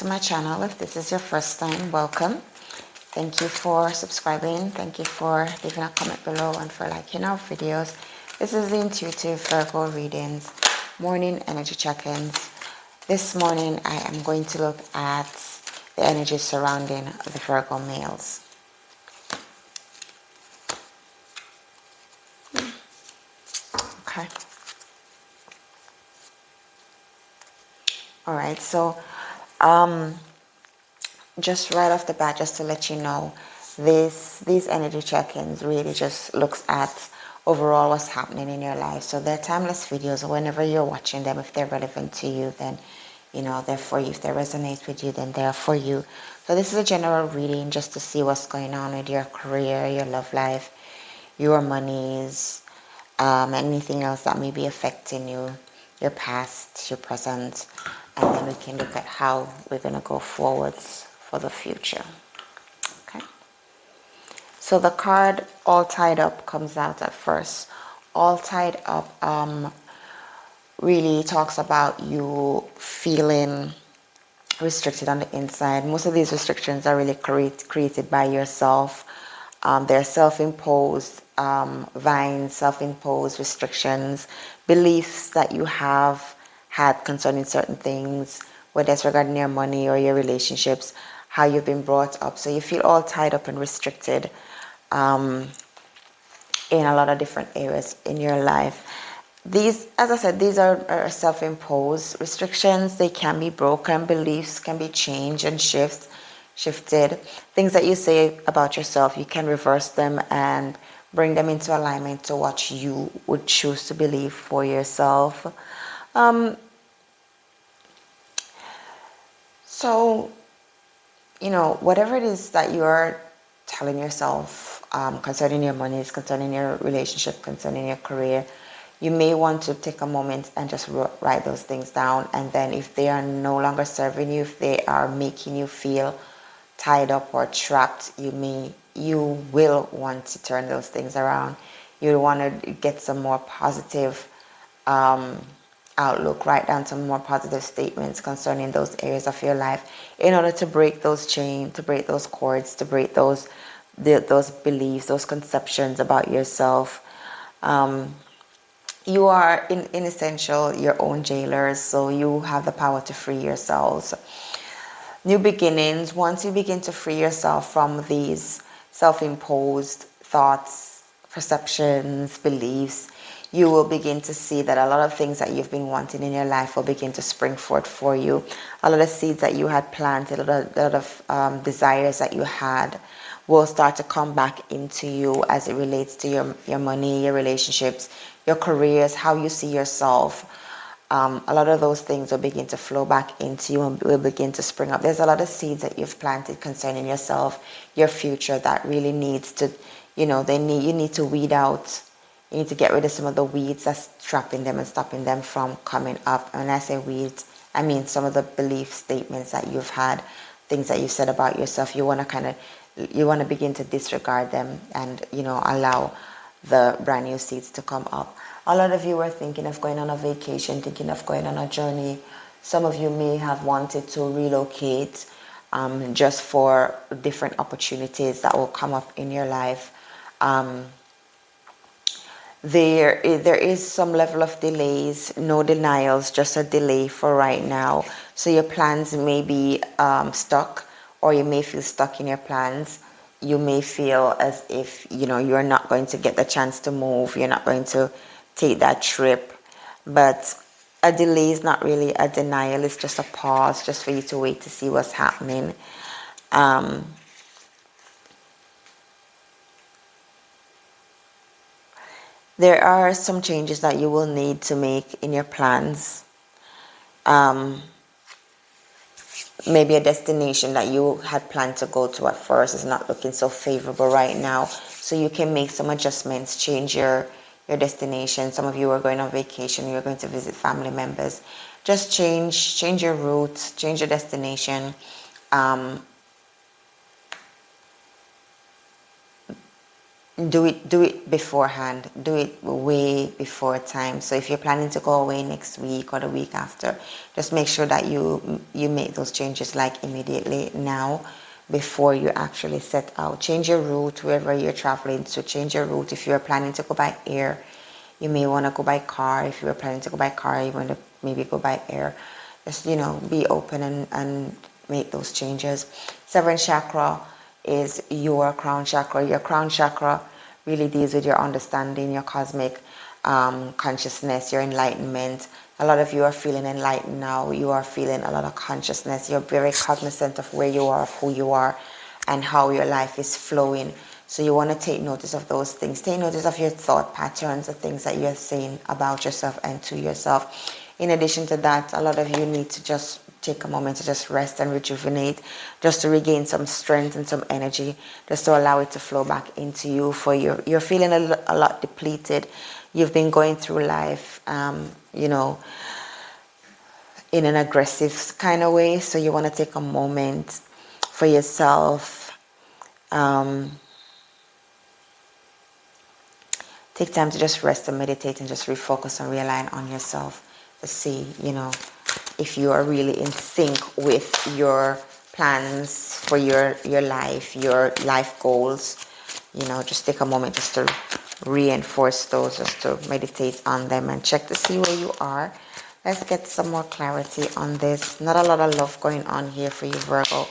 to my channel. If this is your first time, welcome. Thank you for subscribing. Thank you for leaving a comment below and for liking our videos. This is the Intuitive Virgo Readings, morning energy check-ins. This morning I am going to look at the energy surrounding the Virgo males. Okay. All right, so just right off the bat, just to let you know, these energy check-ins really just looks at overall what's happening in your life. So they're timeless videos. Whenever you're watching them, if they're relevant to you, then you know they're for you. If they resonate with you, then they're for you. So this is a general reading just to see what's going on with your career, your love life, your monies, anything else that may be affecting you, your past, your present, and then we can look at how we're going to go forwards for the future. Okay. So the card All Tied Up comes out at first. All Tied Up really talks about you feeling restricted on the inside. Most of these restrictions are really created by yourself. They're self-imposed vines, self-imposed restrictions, beliefs that you have had concerning certain things, whether it's regarding your money or your relationships, how you've been brought up. So you feel all tied up and restricted in a lot of different areas in your life. These, as I said, these are self-imposed restrictions. They can be broken. Beliefs can be changed and shifted. Things that you say about yourself, you can reverse them and bring them into alignment to what you would choose to believe for yourself. So, you know, whatever it is that you are telling yourself concerning your monies, concerning your relationship, concerning your career, you may want to take a moment and just write those things down. And then if they are no longer serving you, if they are making you feel tied up or trapped, you will want to turn those things around. You want to get some more positive outlook, write down some more positive statements concerning those areas of your life in order to break those chains, to break those cords, to break those beliefs, those conceptions about yourself. You are in essential your own jailers, so you have the power to free yourselves. New beginnings. Once you begin to free yourself from these self-imposed thoughts, perceptions, beliefs, you will begin to see that a lot of things that you've been wanting in your life will begin to spring forth for you. A lot of seeds that you had planted, a lot of desires that you had will start to come back into you as it relates to your money, your relationships, your careers, how you see yourself. A lot of those things will begin to flow back into you and will begin to spring up. There's a lot of seeds that you've planted concerning yourself, your future, that really needs to, you know, you need to weed out. You need to get rid of some of the weeds that's trapping them and stopping them from coming up. And when I say weeds, I mean some of the belief statements that you've had, things that you've said about yourself. You want to begin to disregard them and, you know, allow the brand new seeds to come up. A lot of you are thinking of going on a vacation, thinking of going on a journey. Some of you may have wanted to relocate just for different opportunities that will come up in your life. There is some level of delays, no denials, just a delay for right now. So your plans may be stuck, or you may feel stuck in your plans. You may feel as if, you know, you're not going to get the chance to move. You're not going to take that trip. But a delay is not really a denial. It's just a pause, just for you to wait to see what's happening. There are some changes that you will need to make in your plans. Maybe a destination that you had planned to go to at first is not looking so favorable right now. So you can make some adjustments, change your destination. Some of you are going on vacation, you're going to visit family members. Just change your route, change your do it beforehand. Do it way before time. So if you're planning to go away next week or the week after, just make sure that you make those changes like immediately now, before you actually set out. Change your route wherever you're traveling. So change your route. If you're planning to go by air, you may want to go by car. If you're planning to go by car, you want to maybe go by air. Just, be open and make those changes. Seventh chakra is your crown chakra. Your crown chakra really deals with your understanding, your cosmic consciousness, your enlightenment. A lot of you are feeling enlightened now. You are feeling a lot of consciousness. You're very cognizant of where you are, of who you are, and how your life is flowing. So you want to take notice of those things. Take notice of your thought patterns, the things that you're saying about yourself and to yourself. In addition to that, a lot of you need to just take a moment to just rest and rejuvenate, just to regain some strength and some energy, just to allow it to flow back into you. For you're feeling a lot depleted. You've been going through life, in an aggressive kind of way. So you want to take a moment for yourself. Take time to just rest and meditate and just refocus and realign on yourself to see, if you are really in sync with your plans for your life, your life goals. Just take a moment just to reinforce those, just to meditate on them and check to see where you are. Let's get some more clarity on this. Not a lot of love going on here for you, Virgo.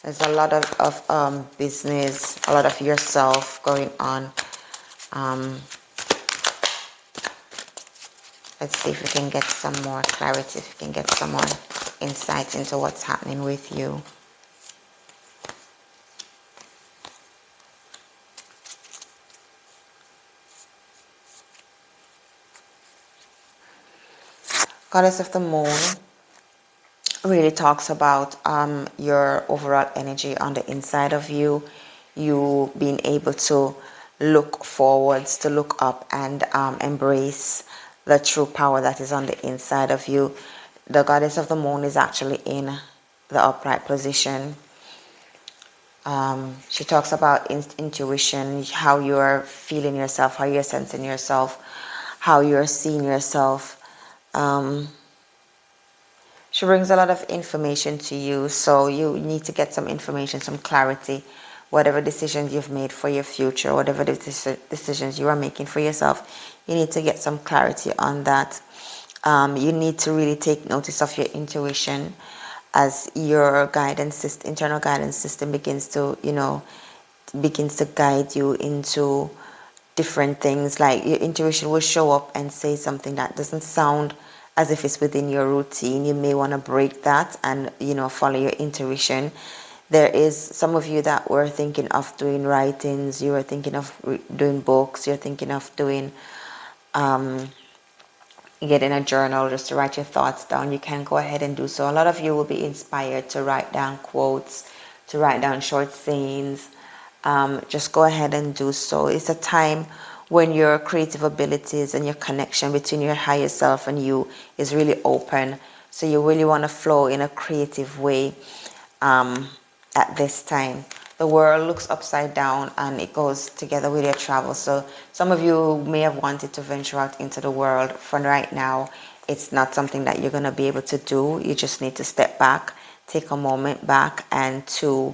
There's a lot of business, a lot of yourself going on. Let's see if we can get some more clarity, if we can get some more insight into what's happening with you. Goddess of the Moon really talks about your overall energy on the inside of you. You being able to look forwards, to look up and embrace the true power that is on the inside of you. The Goddess of the Moon is actually in the upright position. She talks about intuition, how you're feeling yourself, how you're sensing yourself, how you're seeing yourself. She brings a lot of information to you, so you need to get some information, some clarity. Whatever decisions you've made for your future, whatever decisions you are making for yourself, you need to get some clarity on that. You need to really take notice of your intuition as your internal guidance system begins to guide you into different things. Like your intuition will show up and say something that doesn't sound as if it's within your routine. You may want to break that and follow your intuition. There is some of you that were thinking of doing writings, you were thinking of doing books, you're thinking of doing getting a journal just to write your thoughts down. You can go ahead and do so. A lot of you will be inspired to write down quotes, to write down short sayings. Just go ahead and do so. It's a time when your creative abilities and your connection between your higher self and you is really open. So you really want to flow in a creative way at this time. The world looks upside down and it goes together with your travel. So some of you may have wanted to venture out into the world. For right now, it's not something that you're going to be able to do. You just need to step back, take a moment back, and to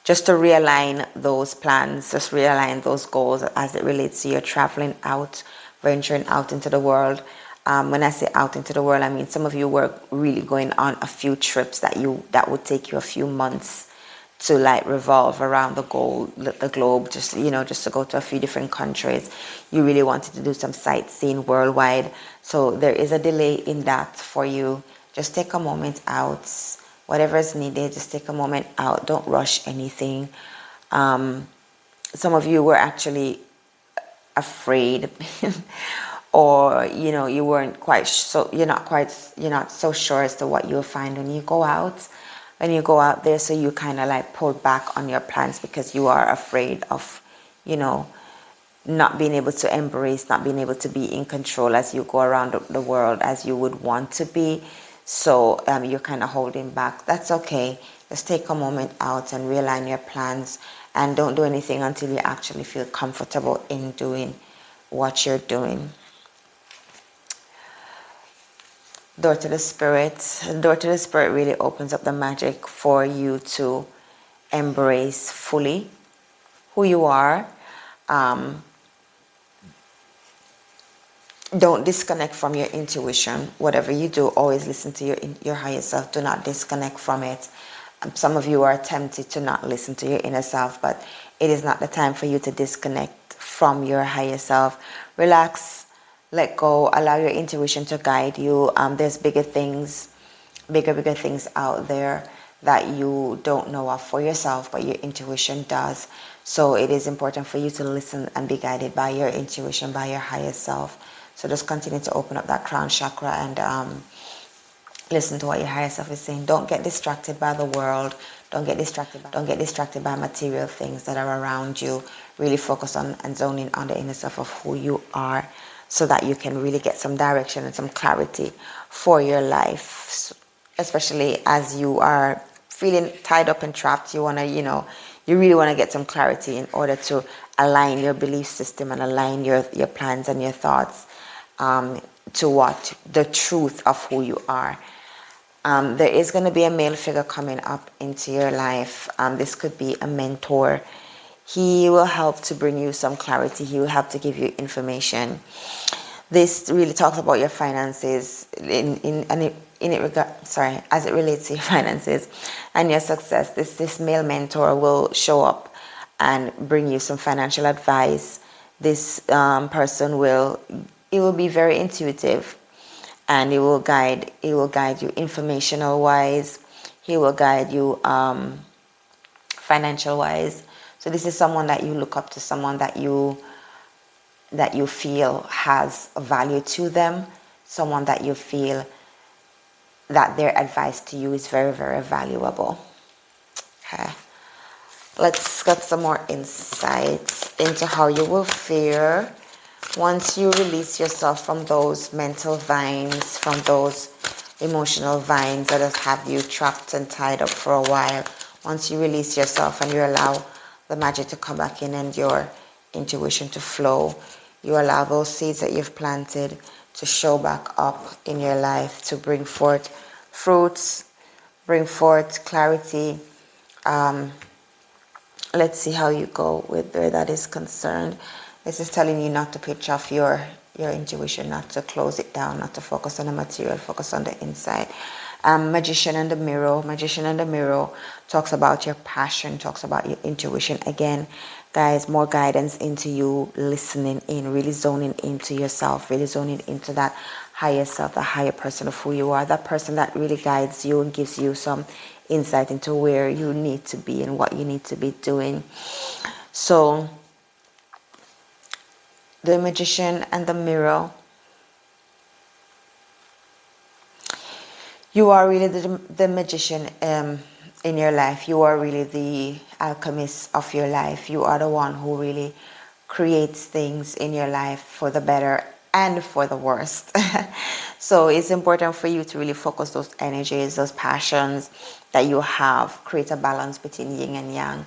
just to realign those plans, just realign those goals as it relates to your traveling out, venturing out into the world. When I say out into the world, I mean some of you were really going on a few trips that would take you a few months to revolve around the globe, just to go to a few different countries. You really wanted to do some sightseeing worldwide. So there is a delay in that for you. Just take a moment out. Whatever is needed, just take a moment out. Don't rush anything. Some of you were actually afraid or you weren't quite so you're not so sure as to what you'll find when you go out there. So you kind of pulled back on your plans because you are afraid of not being able to embrace, not being able to be in control as you go around the world as you would want to be. So you're kind of holding back. That's okay. Just take a moment out and realign your plans and don't do anything until you actually feel comfortable in doing what you're doing. Door to the Spirit. Door to the Spirit really opens up the magic for you to embrace fully who you are. Don't disconnect from your intuition. Whatever you do, always listen to your higher self. Do not disconnect from it. Some of you are tempted to not listen to your inner self, but it is not the time for you to disconnect from your higher self. Relax, let go, allow your intuition to guide you. There's bigger things out there that you don't know of for yourself, but your intuition does. So it is important for you to listen and be guided by your intuition, by your higher self. So just continue to open up that crown chakra and listen to what your higher self is saying. Don't get distracted by the world. Don't get distracted by material things that are around you. Really focus on and zone in on the inner self of who you are, so that you can really get some direction and some clarity for your life. Especially as you are feeling tied up and trapped, you really want to get some clarity in order to align your belief system and align your plans and your thoughts to what the truth of who you are. There is going to be a male figure coming up into your life. This could be a mentor. He will help to bring you some clarity. He will help to give you information. This really talks about your finances as it relates to your finances and your success. This male mentor will show up and bring you some financial advice. This person will be very intuitive, and it will guide you informational wise. He will guide you financial wise. So this is someone that you look up to, someone that you feel has a value to them, someone that you feel that their advice to you is very, very valuable. Okay. Let's get some more insights into how you will fare once you release yourself from those mental vines, from those emotional vines that have you trapped and tied up for a while. Once you release yourself and you allow the magic to come back in and your intuition to flow, you allow those seeds that you've planted to show back up in your life, to bring forth fruits, bring forth clarity. Let's see how you go with where that is concerned. This is telling you not to pitch off your intuition, not to close it down, not to focus on the material, focus on the inside. Magician and the Mirror. Magician and the Mirror talks about your passion, talks about your intuition. Again, guys, more guidance into you listening in, really zoning into yourself, really zoning into that higher self, the higher person of who you are, that person that really guides you and gives you some insight into where you need to be and what you need to be doing. So, the Magician and the Mirror. You are really the magician in your life. You are really the alchemist of your life. You are the one who really creates things in your life for the better and for the worst. So it's important for you to really focus those energies, those passions that you have, create a balance between yin and yang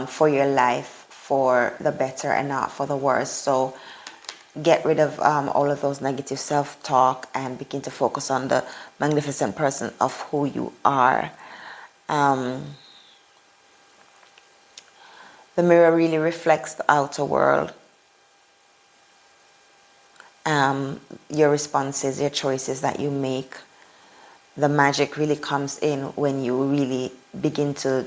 for your life, for the better and not for the worse. So get rid of all of those negative self-talk and begin to focus on the magnificent person of who you are. The mirror really reflects the outer world. Your responses, your choices that you make. The magic really comes in when you really begin to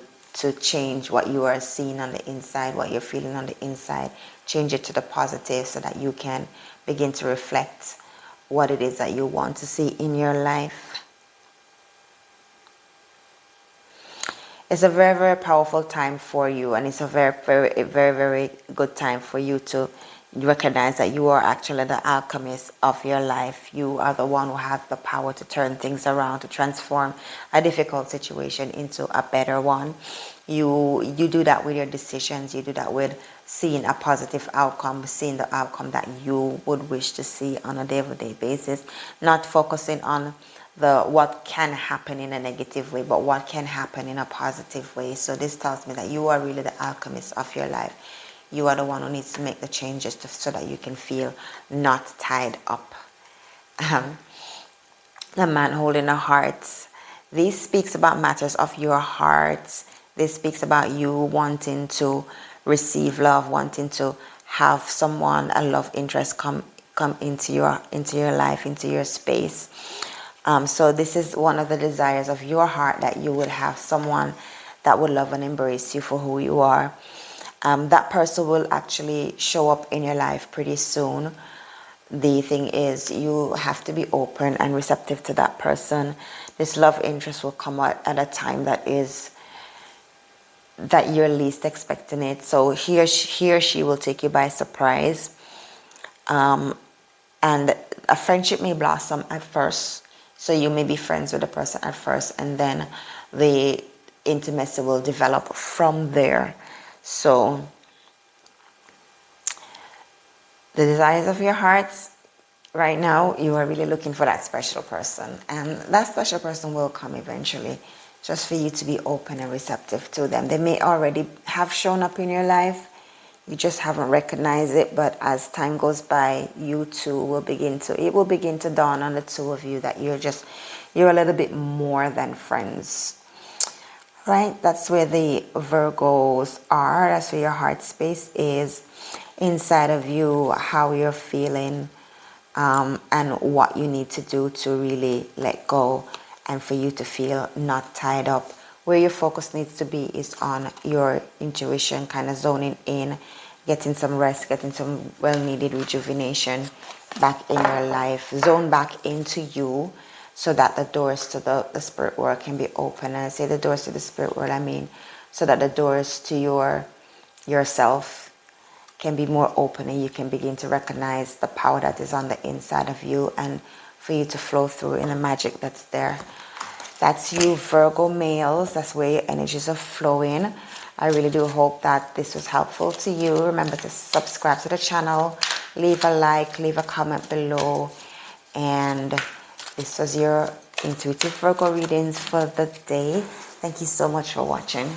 change what you are seeing on the inside, what you're feeling on the inside. Change it to the positive so that you can begin to reflect what it is that you want to see in your life. It's a very, very powerful time for you, and it's a very, very, very, very good time for you to recognize that you are actually the alchemist of your life. You are the one who has the power to turn things around, to transform a difficult situation into a better one. You do that with your decisions. You do that with seeing a positive outcome, seeing the outcome that you would wish to see on a day-to-day basis, not focusing on what can happen in a negative way, but what can happen in a positive way. So this tells me that you are really the alchemist of your life. You are the one who needs to make the changes so that you can feel not tied up. The man holding the heart. This speaks about matters of your heart. This speaks about you wanting to receive love, wanting to have someone, a love interest, come into your life, into your space. So this is one of the desires of your heart, that you would have someone that would love and embrace you for who you are. That person will actually show up in your life pretty soon. The thing is, you have to be open and receptive to that person. This love interest will come out at a time that you're least expecting it. So he or she will take you by surprise. And a friendship may blossom at first. So you may be friends with the person at first, and then the intimacy will develop from there. So the desires of your hearts, right now, you are really looking for that special person. And that special person will come eventually, just for you to be open and receptive to them. They may already have shown up in your life. You just haven't recognized it, but as time goes by, it will begin to dawn on the two of you that you're a little bit more than friends. Right? That's where the Virgos are. That's where your heart space is, inside of you, how you're feeling, and what you need to do to really let go and for you to feel not tied up. Where your focus needs to be is on your intuition, kind of zoning in, getting some rest, getting some well-needed rejuvenation back in your life. Zone back into you so that the doors to the spirit world can be open. And I say the doors to the spirit world, I mean so that the doors to yourself can be more open, and you can begin to recognize the power that is on the inside of you, and for you to flow through in the magic that's there. That's you, Virgo males. That's where your energies are flowing. I really do hope that this was helpful to you. Remember to subscribe to the channel, leave a like, leave a comment below. And this was your intuitive Virgo readings for the day. Thank you so much for watching.